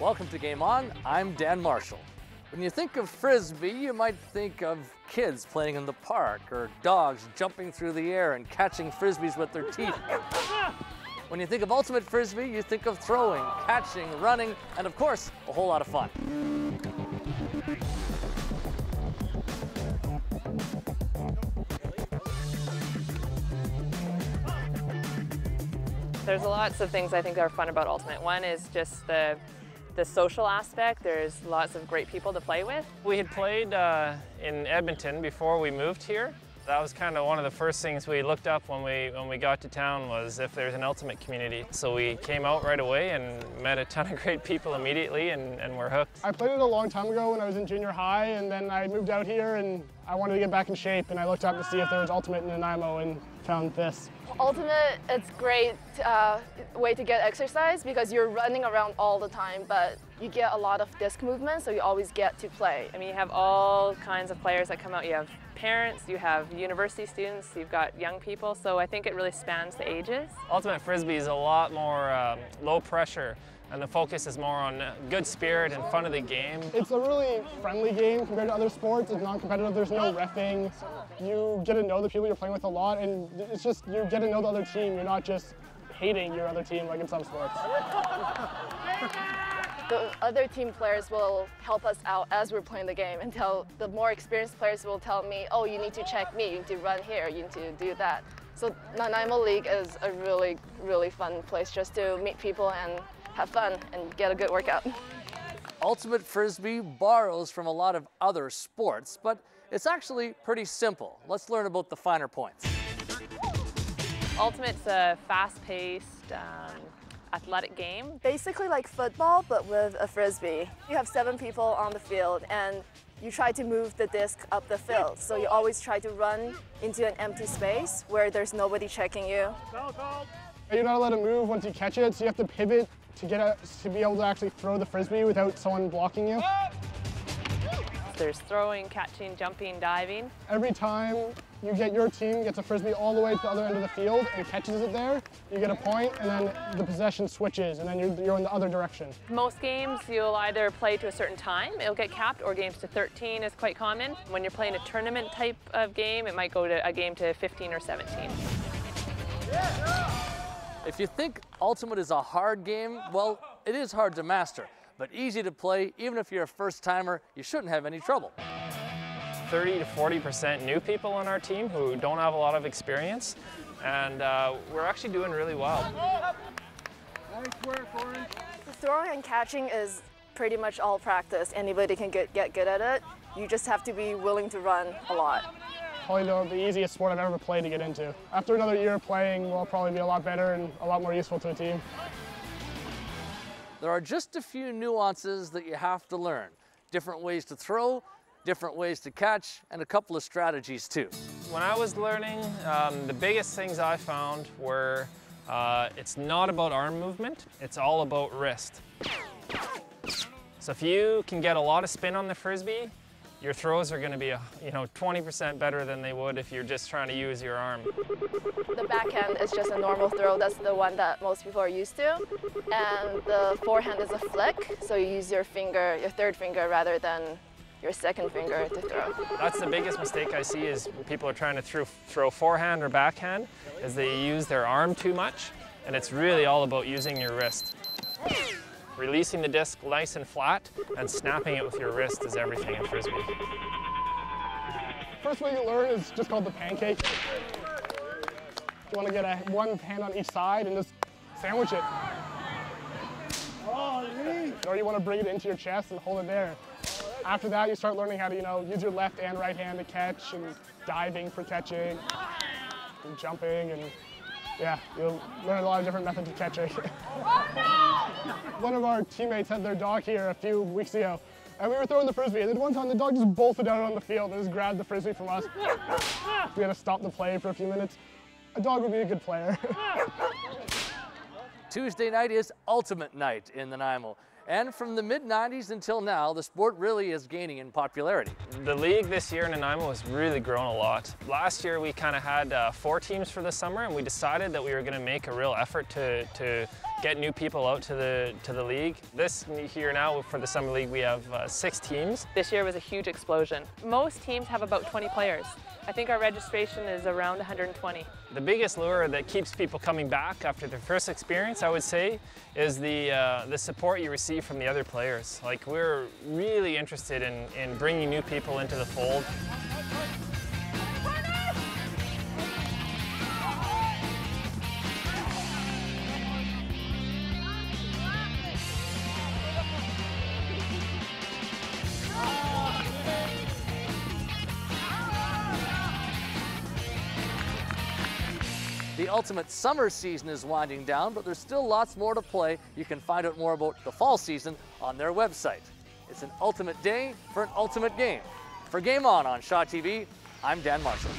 Welcome to Game On. I'm Dan Marshall. When you think of Frisbee, you might think of kids playing in the park or dogs jumping through the air and catching Frisbees with their teeth. When you think of Ultimate Frisbee, you think of throwing, catching, running, and of course, a whole lot of fun. There's lots of things I think are fun about Ultimate. One is just the social aspect. There's lots of great people to play with. We had played in Edmonton before we moved here. That was kind of one of the first things we looked up when we got to town, was if there's an Ultimate community. So we came out right away and met a ton of great people immediately, and we're hooked. I played it a long time ago when I was in junior high, and then I moved out here and I wanted to get back in shape, and I looked up to see if there was Ultimate in Nanaimo and found this. Ultimate, it's great way to get exercise because you're running around all the time, but you get a lot of disc movement, so you always get to play. I mean, you have all kinds of players that come out. You have parents, you have university students, you've got young people, so I think it really spans the ages. Ultimate Frisbee is a lot more low pressure, and the focus is more on good spirit and fun of the game. It's a really friendly game compared to other sports. It's non-competitive, there's no reffing. You get to know the people you're playing with a lot, and it's just, you get to know the other team. You're not just hating your other team like in some sports. The other team players will help us out as we're playing the game, and the more experienced players will tell me, oh, you need to check me, you need to run here, you need to do that. So Nanaimo League is a really, really fun place just to meet people and have fun and get a good workout. Ultimate Frisbee borrows from a lot of other sports, but it's actually pretty simple. Let's learn about the finer points. Ultimate's a fast-paced, athletic game. Basically like football, but with a Frisbee. You have 7 people on the field, and you try to move the disc up the field. So you always try to run into an empty space where there's nobody checking you. You're not allowed to move once you catch it, so you have to pivot to be able to actually throw the Frisbee without someone blocking you. There's throwing, catching, jumping, diving. Every time your team gets a Frisbee all the way to the other end of the field and catches it there, you get a point, and then the possession switches, and then you're in the other direction. Most games you'll either play to a certain time, it'll get capped, or games to 13 is quite common. When you're playing a tournament type of game, it might go to a game to 15 or 17. If you think Ultimate is a hard game, well, it is hard to master, but easy to play. Even if you're a first-timer, you shouldn't have any trouble. 30 to 40% new people on our team who don't have a lot of experience, and we're actually doing really well. Nice work, Orange. The throwing and catching is pretty much all practice. Anybody can get good at it. You just have to be willing to run a lot. Probably the easiest sport I've ever played to get into. After another year playing, we'll probably be a lot better and a lot more useful to a team. There are just a few nuances that you have to learn. Different ways to throw, different ways to catch, and a couple of strategies too. When I was learning, the biggest things I found were it's not about arm movement, it's all about wrist. So if you can get a lot of spin on the Frisbee, your throws are going to be 20% better than they would if you're just trying to use your arm. The backhand is just a normal throw. That's the one that most people are used to. And the forehand is a flick, so you use your finger, your third finger, rather than your second finger to throw. That's the biggest mistake I see, is when people are trying to throw forehand or backhand, is they use their arm too much, and it's really all about using your wrist. Releasing the disc nice and flat and snapping it with your wrist is everything in Frisbee. First way you learn is just called the pancake. You want to get one hand on each side and just sandwich it. Or you want to bring it into your chest and hold it there. After that, you start learning how to use your left and right hand to catch, and diving for catching, and jumping, and yeah, you'll learn a lot of different methods of catching. One of our teammates had their dog here a few weeks ago, and we were throwing the Frisbee, and then one time the dog just bolted out on the field and just grabbed the Frisbee from us. We had to stop the play for a few minutes. A dog would be a good player. Tuesday night is Ultimate Night in Nanaimo. And from the mid-90s until now, the sport really is gaining in popularity. The league this year in Nanaimo has really grown a lot. Last year we kind of had 4 teams for the summer, and we decided that we were going to make a real effort to get new people out to the league. This here now for the summer league, we have 6 teams. This year was a huge explosion. Most teams have about 20 players. I think our registration is around 120. The biggest lure that keeps people coming back after their first experience, I would say, is the support you receive from the other players. Like, we're really interested in bringing new people into the fold. The Ultimate Summer season is winding down, but there's still lots more to play. You can find out more about the fall season on their website. It's an ultimate day for an ultimate game. For Game On Shaw TV, I'm Dan Marshall.